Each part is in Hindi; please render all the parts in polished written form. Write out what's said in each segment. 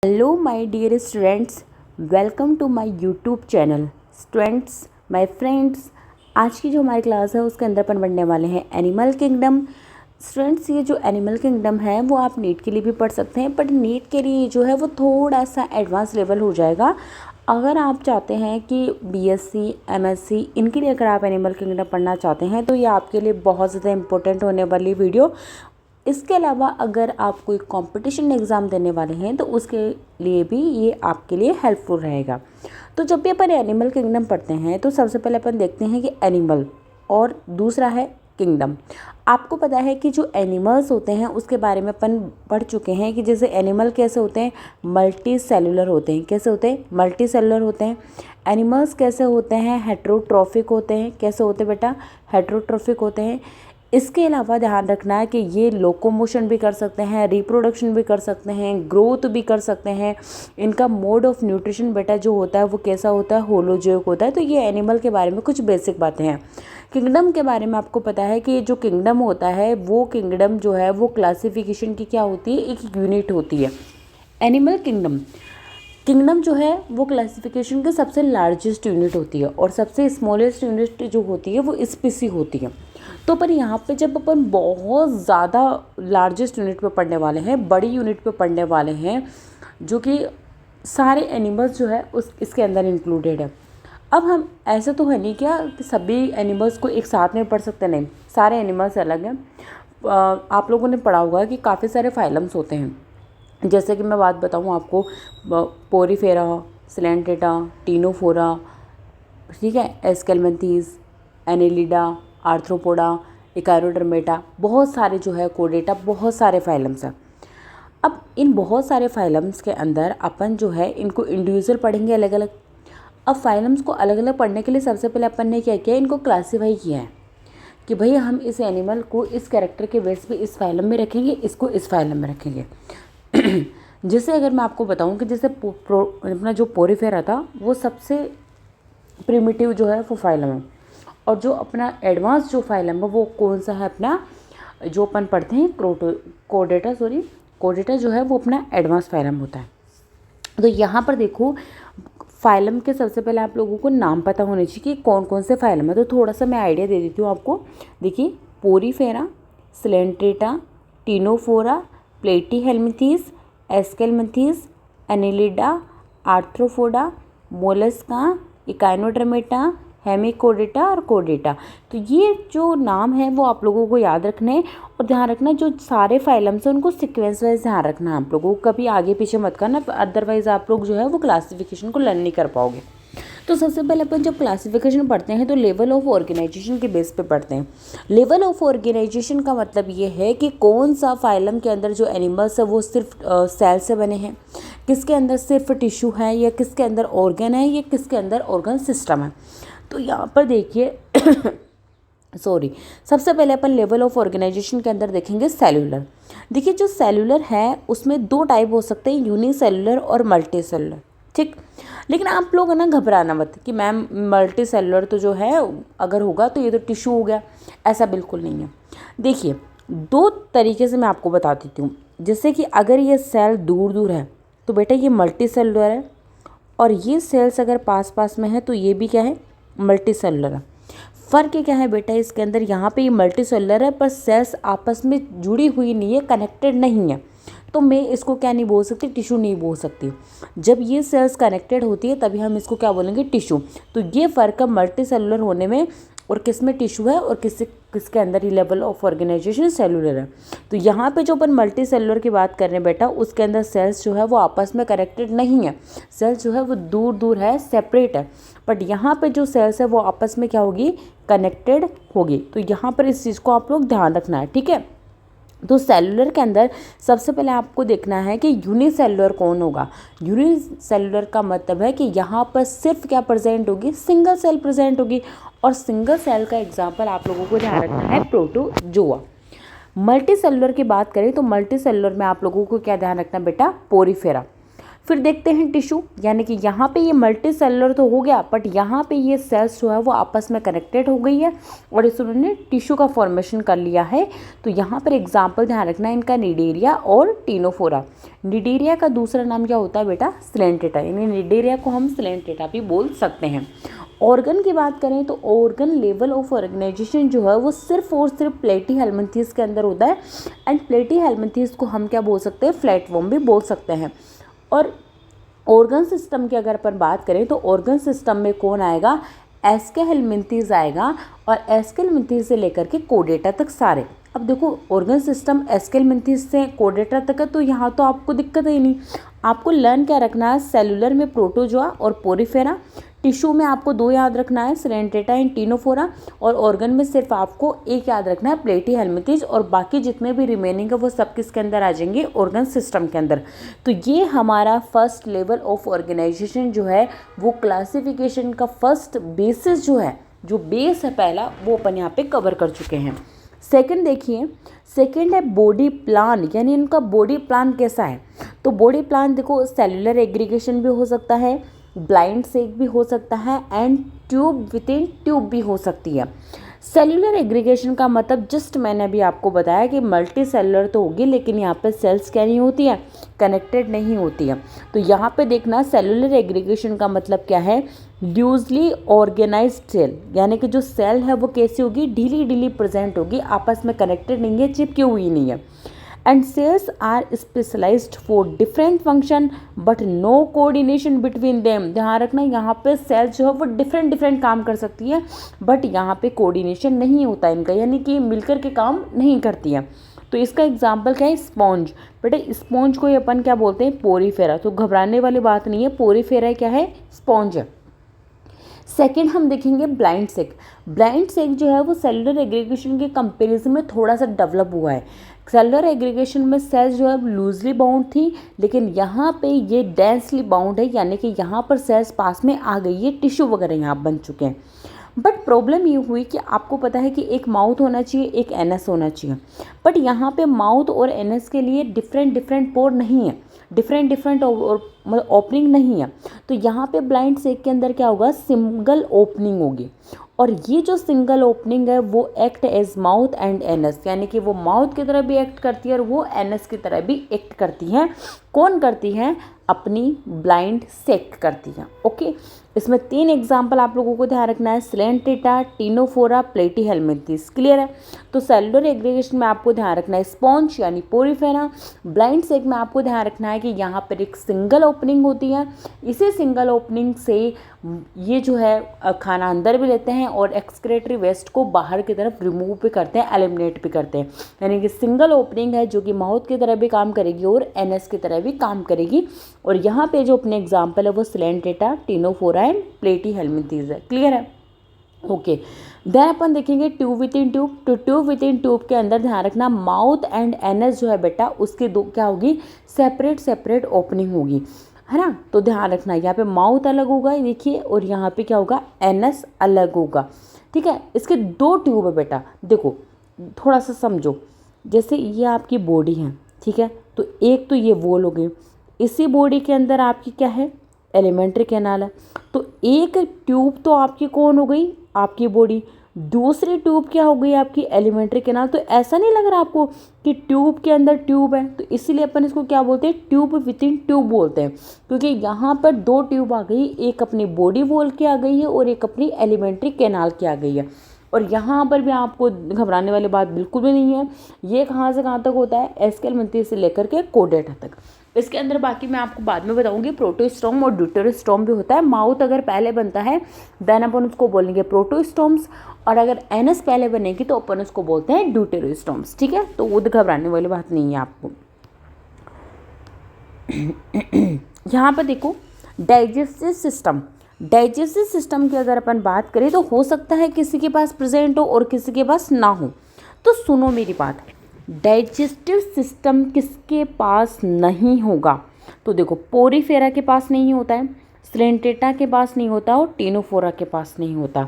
Hello my dear students, welcome to my YouTube channel. Students, my friends, आज की जो हमारी क्लास है उसके अंदर अपन पढ़ने वाले हैं एनिमल किंगडम। स्टूडेंट्स, ये जो एनिमल किंगडम है वो आप नीट के लिए भी पढ़ सकते हैं, बट नीट के लिए जो है वो थोड़ा सा एडवांस लेवल हो जाएगा। अगर आप चाहते हैं कि बीएससी एमएससी इनके लिए अगर आप एनिमल किंगडम पढ़ना चाहते हैं तो ये आपके लिए बहुत ज़्यादा इंपॉर्टेंट होने वाली वीडियो। इसके अलावा अगर आप कोई कंपटीशन एग्ज़ाम देने वाले हैं तो उसके लिए भी ये आपके लिए हेल्पफुल रहेगा। तो जब भी अपन एनिमल किंगडम पढ़ते हैं तो सबसे पहले अपन देखते हैं कि एनिमल और दूसरा है किंगडम। आपको पता है कि जो एनिमल्स होते हैं उसके बारे में अपन पढ़ चुके हैं कि जैसे एनिमल कैसे होते हैं, मल्टी सेलुलर होते हैं। कैसे होते हैं? मल्टी सेलुलर होते हैं। एनिमल्स कैसे होते हैं? हेट्रोट्रॉफिक होते हैं। कैसे होते हैं बेटा? हेट्रोट्रॉफिक होते हैं। इसके अलावा ध्यान रखना है कि ये लोकोमोशन भी कर सकते हैं, रिप्रोडक्शन भी कर सकते हैं, ग्रोथ भी कर सकते हैं। इनका मोड ऑफ न्यूट्रिशन बेटा जो होता है वो कैसा होता है? होलोजोइक होता है। तो ये एनिमल के बारे में कुछ बेसिक बातें हैं। किंगडम के बारे में आपको पता है कि जो किंगडम होता है वो किंगडम जो है वो क्लासिफिकेशन की क्या होती है? एक यूनिट होती है। एनिमल किंगडम जो है वो क्लासिफिकेशन के सबसे लार्जेस्ट यूनिट होती है और सबसे स्मॉलेस्ट यूनिट जो होती है वो स्पीसी होती है। तो पर यहाँ पे जब अपन बहुत ज़्यादा लार्जेस्ट यूनिट पे पढ़ने वाले हैं, बड़ी यूनिट पे पढ़ने वाले हैं, जो कि सारे एनिमल्स जो है उस इसके अंदर इंक्लूडेड है। अब हम ऐसा तो है नहीं क्या कि सभी एनिमल्स को एक साथ में पढ़ सकते? नहीं, सारे एनिमल्स अलग हैं। आप लोगों ने पढ़ा होगा कि काफ़ी सारे फाइलम्स होते हैं। जैसे कि मैं बात बताऊँ आपको, पोरीफेरा, सिलेंट्रेटा, टीनोफोरा, ठीक है, एस्केलमेंथीज, एनेलिडा, आर्थ्रोपोडा, इकारोडर्मेटा, बहुत सारे जो है कोडेटा, बहुत सारे फाइलम्स हैं। अब इन बहुत सारे फाइलम्स के अंदर अपन जो है इनको इंडिविजुअल पढ़ेंगे अलग अलग। अब फाइलम्स को अलग अलग पढ़ने के लिए सबसे पहले अपन ने क्या किया? इनको क्लासीफाई किया है कि भाई हम इस एनिमल को इस कैरेक्टर के बेस पे इस फाइलम में रखेंगे, इसको इस फाइलम में रखेंगे। जैसे अगर मैं आपको बताऊं कि जैसे अपना जो पोरीफेरा था वो सबसे प्रिमिटिव जो है वो फाइलम है, और जो अपना एडवांस जो फाइलम है वो कौन सा है? अपना जो अपन पढ़ते हैं कोडेटा जो है वो अपना एडवांस फाइलम होता है। तो यहाँ पर देखो, फाइलम के सबसे पहले आप लोगों को नाम पता होने चाहिए कि कौन कौन से फाइलम है। तो थोड़ा सा मैं आइडिया दे देती हूँ आपको। देखिए, Porifera, Coelenterata, Ctenophora, Platyhelminthes, Aschelminthes, Annelida, Arthropoda, Mollusca, Echinodermata, Hemichordata और कोडेटा। तो ये जो नाम है वो आप लोगों को याद रखने हैं, और ध्यान रखना जो सारे फाइलम्स हैं उनको सीक्वेंस वाइज ध्यान रखना है आप लोगों को, कभी आगे पीछे मत करना, अदरवाइज आप लोग जो है वो क्लासिफिकेशन को लर्न नहीं कर पाओगे। तो सबसे पहले अपन जब क्लासिफिकेशन पढ़ते हैं तो लेवल ऑफ ऑर्गेनाइजेशन के बेस पे पढ़ते हैं। लेवल ऑफ ऑर्गेनाइजेशन का मतलब ये है कि कौन सा फाइलम के अंदर जो एनिमल्स है वो सिर्फ सेल से बने हैं, किसके अंदर सिर्फ टिश्यू है, या किसके अंदर ऑर्गन है, या किसके अंदर ऑर्गन सिस्टम है। तो यहाँ पर देखिए सबसे पहले अपन लेवल ऑफ ऑर्गेनाइजेशन के अंदर देखेंगे सेल्यूलर। देखिए, जो सेल्यूलर है उसमें दो टाइप हो सकते हैं, यूनिसेल्युलर और मल्टी सेल्युलर। ठीक, लेकिन आप लोग ना घबराना मत कि मैम मल्टी सेल्युलर तो जो है अगर होगा तो ये तो टिश्यू हो गया, ऐसा बिल्कुल नहीं है। देखिए, दो तरीके से मैं आपको बता देती हूँ। जैसे कि अगर ये सेल दूर दूर है तो बेटा ये मल्टी सेल्युलर है, और ये सेल्स अगर पास पास में है तो ये भी क्या है? मल्टी सेलुलर है। फ़र्क क्या है बेटा इसके अंदर? यहाँ पे ये मल्टी सेलुलर है पर सेल्स आपस में जुड़ी हुई नहीं है, कनेक्टेड नहीं है, तो मैं इसको क्या नहीं बोल सकती? टिश्यू नहीं बोल सकती। जब ये सेल्स कनेक्टेड होती है तभी हम इसको क्या बोलेंगे? टिश्यू। तो ये फ़र्क है मल्टी सेलुलर होने में और किस में टिश्यू है और किसके अंदर ही लेवल ऑफ ऑर्गेनाइजेशन सेलुलर है। तो यहाँ पे जो अपन मल्टी सेलुलर की बात कर रहे हैं बेटा, उसके अंदर सेल्स जो है वो आपस में कनेक्टेड नहीं है, सेल्स जो है वो दूर दूर है, सेपरेट है। बट यहाँ पे जो सेल्स है वो आपस में क्या होगी? कनेक्टेड होगी। तो यहाँ पर इस चीज़ को आप लोग ध्यान रखना है, ठीक है। तो सेलुलर के अंदर सबसे पहले आपको देखना है कि यूनिसेलुलर कौन होगा। यूनिसेलुलर का मतलब है कि यहाँ पर सिर्फ क्या प्रेजेंट होगी? सिंगल सेल प्रेजेंट होगी, और सिंगल सेल का एग्जाम्पल आप लोगों को ध्यान रखना है प्रोटोजोआ। मल्टी सेलुलर की बात करें तो मल्टी सेलुलर में आप लोगों को क्या ध्यान रखना बेटा? पोरीफेरा। फिर देखते हैं टिश्यू, यानी कि यहाँ पे ये मल्टी सेलुलर तो हो गया, बट यहाँ पे ये सेल्स जो है वो आपस में कनेक्टेड हो गई है और इस उन्होंने टिश्यू का फॉर्मेशन कर लिया है। तो यहाँ पर एग्जाम्पल ध्यान रखना है इनका, निडेरिया और टीनोफोरा। निडेरिया का दूसरा नाम क्या होता है बेटा? सिलेंटेटा, यानी निडेरिया को हम सिलेंटेटा भी बोल सकते हैं। ऑर्गन की बात करें तो ऑर्गन लेवल ऑफ ऑर्गेनाइजेशन जो है वो सिर्फ और सिर्फ प्लेटीहेल्मिन्थेस के अंदर होता है। एंड प्लेटीहेल्मिन्थेस को हम क्या बोल सकते हैं? फ्लैटवर्म भी बोल सकते हैं। और ऑर्गन सिस्टम की अगर अपन बात करें तो ऑर्गन सिस्टम में कौन आएगा? एस्केहेल्मिन्थेस आएगा, और एस्केहेल्मिन्थेस से लेकर के कोडेटा तक सारे। अब देखो ऑर्गन सिस्टम एस्केहेल्मिन्थेस से कोडेटा तक है, तो यहाँ तो आपको दिक्कत ही नहीं। आपको लर्न क्या रखना है? सेलुलर में प्रोटोजोआ और पोरीफेरा, टिश्यू में आपको दो याद रखना है, सिलेंटेटा एंड टीनोफोरा, और ऑर्गन में सिर्फ आपको एक याद रखना है, प्लेटीहेल्मिन्थेस, और बाकी जितने भी रिमेनिंग है वो सब किसके अंदर आ जाएंगे? ऑर्गन सिस्टम के अंदर। तो ये हमारा फर्स्ट लेवल ऑफ ऑर्गेनाइजेशन जो है वो क्लासिफिकेशन का फर्स्ट बेसिस जो है, जो बेस है पहला, वो अपन यहाँ पे कवर कर चुके हैं। सेकंड देखिए, सेकंड है बॉडी प्लान, यानी इनका बॉडी प्लान कैसा है? तो बॉडी प्लान देखो, सेलुलर एग्रीगेशन भी हो सकता है, ब्लाइंड सेक भी हो सकता है, and tube with in tube भी हो सकती है। सेलुलर एग्रीगेशन का मतलब जस्ट मैंने अभी आपको बताया कि मल्टी सेलुलर तो होगी, लेकिन यहाँ पे सेल्स क्या नहीं होती है? कनेक्टेड नहीं होती है। तो यहाँ पे देखना सेलुलर एग्रीगेशन का मतलब क्या है? लूजली ऑर्गेनाइज्ड सेल, यानी कि जो सेल है वो कैसी होगी? ढीली ढीली प्रेजेंट होगी, आपस में कनेक्टेड नहीं है, चिपकी हुई नहीं है। And cells are specialised for different function but no coordination between them. ध्यान रखना यहाँ पे सेल्स जो है वो डिफरेंट डिफरेंट काम कर सकती है, बट यहाँ पे कोऑर्डिनेशन नहीं होता इनका, यानी कि मिलकर के काम नहीं करती है। तो इसका एग्जाम्पल क्या है? स्पॉन्ज। बेटा स्पॉन्ज को अपन क्या बोलते हैं? पोरीफेरा। तो घबराने वाली बात नहीं है, पोरीफेरा क्या है? स्पॉन्ज है। सेकेंड हम देखेंगे ब्लाइंड सेक। ब्लाइंड सेक जो है वो सेलुलर एग्रीगेशन के कंपेरिजन में थोड़ा सा डेवलप हुआ है। सेलुलर एग्रीगेशन में सेल्स जो है लूजली बाउंड थी, लेकिन यहाँ पे ये डेंसली बाउंड है, यानी कि यहाँ पर सेल्स पास में आ गई है, टिश्यू वगैरह यहाँ बन चुके हैं। बट प्रॉब्लम ये हुई कि आपको पता है कि एक माउथ होना चाहिए, एक एनस होना चाहिए, बट यहाँ पे माउथ और एनस के लिए डिफरेंट डिफरेंट पोर नहीं है, डिफरेंट डिफरेंट मतलब ओपनिंग नहीं है। तो यहाँ पे ब्लाइंड सेक के अंदर क्या होगा? सिंगल ओपनिंग होगी, और ये जो सिंगल ओपनिंग है वो act as mouth and anus, यानी कि वो माउथ की तरह भी एक्ट करती है और वो एनस की तरह भी एक्ट करती है। कौन करती है? अपनी ब्लाइंड सेक करती है। ओके, इसमें 3 एग्जाम्पल आप लोगों को ध्यान रखना है, सिलेंटेटा, टीनोफोरा, प्लेटीहेल्मिन्थेस। क्लियर है? तो सेलुलर एग्रीगेशन में आपको ध्यान रखना है स्पॉन्ज यानी पोरीफेरा। ब्लाइंड सेक में आपको ध्यान रखना है कि यहाँ पर एक सिंगल ओपनिंग होती है, इसी सिंगल ओपनिंग से ये जो है खाना अंदर भी लेते हैं और एक्सक्रेटरी वेस्ट को बाहर की तरफ रिमूव भी करते हैं, एलिमिनेट भी करते हैं। यानी कि सिंगल ओपनिंग है जो कि माउथ की तरह भी काम करेगी और एनएस की तरह भी काम करेगी। और यहाँ पे जो अपने एग्जाम्पल है वो सिलेंटेटा, टीनोफोरा एंड प्लेटीहेल्मिन्थेस है। क्लियर है? ओके, देन अपन देखेंगे ट्यूब विद इन ट्यूब। तो ट्यूब विद इन ट्यूब के अंदर ध्यान रखना माउथ एंड एनएस जो है बेटा उसके दो क्या होगी? सेपरेट सेपरेट ओपनिंग होगी, है ना। तो ध्यान रखना यहाँ पे माउथ अलग होगा देखिए, और यहाँ पे क्या होगा? एनएस अलग होगा। ठीक है, इसके 2 ट्यूब है बेटा। देखो थोड़ा सा समझो, जैसे ये आपकी बॉडी है, ठीक है, तो एक तो ये वॉल हो गई, इसी बॉडी के अंदर आपकी क्या है? एलिमेंट्री कैनाल है। तो एक ट्यूब तो आपकी कौन हो गई? आपकी बॉडी। दूसरी ट्यूब क्या हो गई? आपकी एलिमेंट्री कैनाल। तो ऐसा नहीं लग रहा आपको कि ट्यूब के अंदर ट्यूब है? तो इसीलिए अपन इसको क्या बोलते हैं? ट्यूब विद इन ट्यूब बोलते हैं, क्योंकि यहाँ पर 2 ट्यूब आ गई, एक अपनी बॉडी वॉल की आ गई है और एक अपनी एलिमेंट्री कैनाल की आ गई है। और यहाँ पर भी आपको घबराने वाली बात बिल्कुल भी नहीं है। ये कहाँ से कहाँ तक होता है? एस्केहेल्मिन्थेस से लेकर के कोडेटा तक। इसके अंदर बाकी मैं आपको बाद में बताऊंगी, प्रोटोस्टोम और ड्यूटेरोस्टोम भी होता है। माउथ अगर पहले बनता है देन अपन उसको बोलेंगे प्रोटोस्टोम्स, और अगर एनस पहले बनेगी तो अपन उसको बोलते हैं ड्यूटेरोस्टोम्स। ठीक है, तो वो घबराने वाली बात नहीं है आपको। यहाँ पर देखो डाइजेस्टिव सिस्टम। डाइजेस्टिव सिस्टम की अगर अपन बात करें तो हो सकता है किसी के पास प्रेजेंट हो और किसी के पास ना हो। तो सुनो मेरी बात, डाइजेस्टिव सिस्टम किसके पास नहीं होगा? तो देखो पोरीफेरा के पास नहीं होता है, सिलेंटेटा के पास नहीं होता और टीनोफोरा के पास नहीं होता,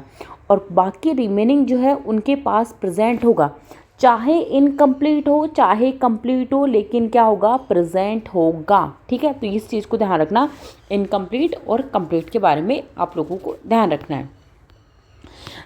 और बाकी रिमेनिंग जो है उनके पास प्रेजेंट होगा। चाहे इनकम्प्लीट हो चाहे कंप्लीट हो, लेकिन क्या होगा, प्रेजेंट होगा। ठीक है, तो इस चीज़ को ध्यान रखना, इनकम्प्लीट और कंप्लीट के बारे में आप लोगों को ध्यान रखना है।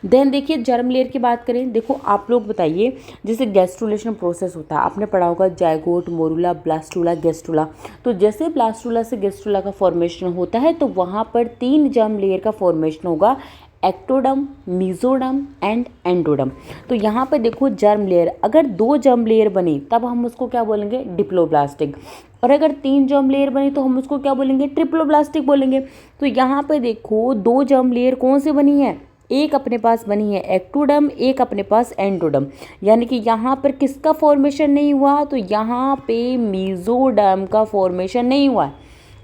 देन देखिए जर्म लेयर की बात करें, देखो आप लोग बताइए, जैसे गैस्ट्रुलेशन प्रोसेस होता है, आपने पढ़ा होगा जायगोट, मोरूला, ब्लास्टूला, गेस्टूला। तो जैसे ब्लास्टूला से गेस्टूला का फॉर्मेशन होता है तो वहाँ पर 3 जर्म लेयर का फॉर्मेशन होगा, एक्टोडम, मीजोडम एंड एंडोडम। तो यहाँ पे देखो जर्म लेयर, अगर 2 जर्म लेयर बनी तब हम उसको क्या बोलेंगे, डिप्लोब्लास्टिक, और अगर 3 जर्म लेयर बनी तो हम उसको क्या बोलेंगे, ट्रिप्लोब्लास्टिक बोलेंगे। तो यहाँ पे देखो 2 जर्म लेयर कौन सी बनी है, एक अपने पास बनी है एक्टोडम, एक अपने पास एंडोडम, यानी कि यहाँ पर किसका फॉर्मेशन नहीं हुआ, तो यहाँ पे मीजोडम का फॉर्मेशन नहीं हुआ।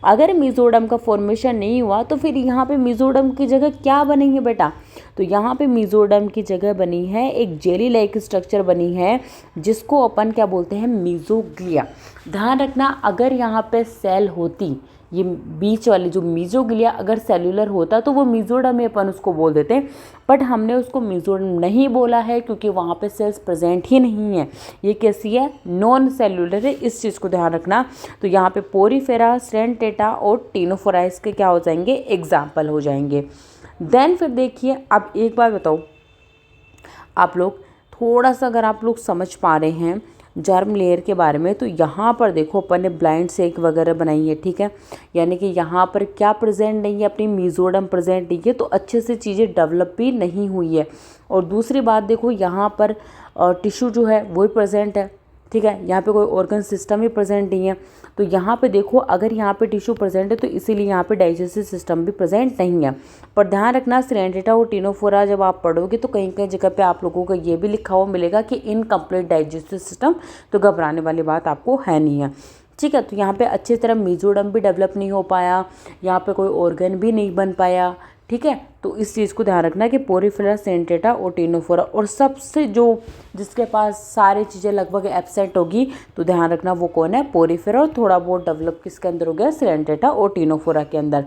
अगर मीजोडम का फॉर्मेशन नहीं हुआ तो फिर यहाँ पे मीजोडम की जगह क्या बनेंगे बेटा, तो यहाँ पे मीजोडम की जगह बनी है एक जेली लाइक स्ट्रक्चर बनी है, जिसको अपन क्या बोलते हैं, मीजोग्लिया। ध्यान रखना, अगर यहाँ पे सेल होती, ये बीच वाली जो मीजोग्लिया अगर सेल्यूलर होता तो वो मीजोडम में अपन उसको बोल देते, बट हमने उसको मीजोडम नहीं बोला है क्योंकि वहाँ पे सेल्स प्रेजेंट ही नहीं है। ये कैसी है, नॉन सेल्यूलर है, इस चीज़ को ध्यान रखना। तो यहाँ पे पोरीफेरा, स्टेनोटेटा और टीनोफोराइस के क्या हो जाएंगे, एग्जाम्पल हो जाएंगे। देन फिर देखिए, अब एक बात बताओ आप लोग, थोड़ा सा अगर आप लोग समझ पा रहे हैं जर्म लेयर के बारे में, तो यहाँ पर देखो अपन ने ब्लाइंड सेक वगैरह बनाई है। ठीक है, यानी कि यहाँ पर क्या प्रेजेंट नहीं है, अपनी मीजोडम प्रेजेंट नहीं है, तो अच्छे से चीज़ें डेवलप भी नहीं हुई है। और दूसरी बात देखो, यहाँ पर टिश्यू जो है वो ही प्रेजेंट है। ठीक है, यहाँ पे कोई ऑर्गन सिस्टम ही प्रेजेंट नहीं है। तो यहाँ पे देखो, अगर यहाँ पे टिश्यू प्रेजेंट है तो इसीलिए यहाँ पे डाइजेस्टिव सिस्टम भी प्रेजेंट नहीं है। पर ध्यान रखना, सेरेंटेटा और टीनोफोरा जब आप पढ़ोगे तो कहीं कहीं जगह पे आप लोगों को ये भी लिखा हुआ मिलेगा कि इनकम्प्लीट डाइजेस्टिव सिस्टम, तो घबराने वाली बात आपको है नहीं है। ठीक है, तो यहाँ पे अच्छी तरह मीजोडम भी डेवलप नहीं हो पाया, यहाँ पे कोई ऑर्गन भी नहीं बन पाया। ठीक है, तो इस चीज़ को ध्यान रखना कि पोरीफेरा, सेरेंटेटा और टीनोफोरा, और सबसे जो जिसके पास सारी चीज़ें लगभग एब्सेंट होगी तो ध्यान रखना वो कौन है, पोरीफेरा, और थोड़ा बहुत डेवलप किसके अंदर हो गया, सेरेंटेटा और टीनोफोरा के अंदर।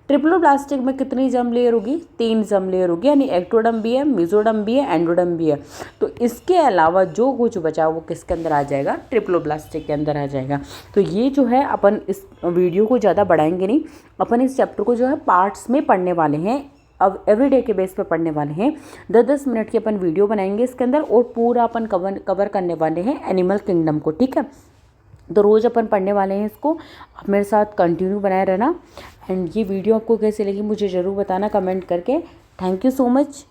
ट्रिप्लोब्लास्टिक में कितनी जर्म लेयर होगी, 3 जर्म लेयर होगी, यानी एक्टोडम भी है, मीजोडम भी है, एंडोडम भी है। तो इसके अलावा जो कुछ बचा वो किसके अंदर आ जाएगा, ट्रिप्लोब्लास्टिक के अंदर आ जाएगा। तो ये जो है अपन इस वीडियो को ज़्यादा बढ़ाएंगे नहीं, अपन इस चैप्टर को जो है पार्ट्स में पढ़ने वाले हैं, अब एवरीडे के बेस पर पढ़ने वाले हैं। 10-10 मिनट की अपन वीडियो बनाएंगे इसके अंदर, और पूरा अपन कवर करने वाले हैं एनिमल किंगडम को। ठीक है, तो रोज़ अपन पढ़ने वाले हैं इसको, आप मेरे साथ कंटिन्यू बनाए रहना। एंड ये वीडियो आपको कैसी लगी मुझे ज़रूर बताना कमेंट करके। Thank you so much.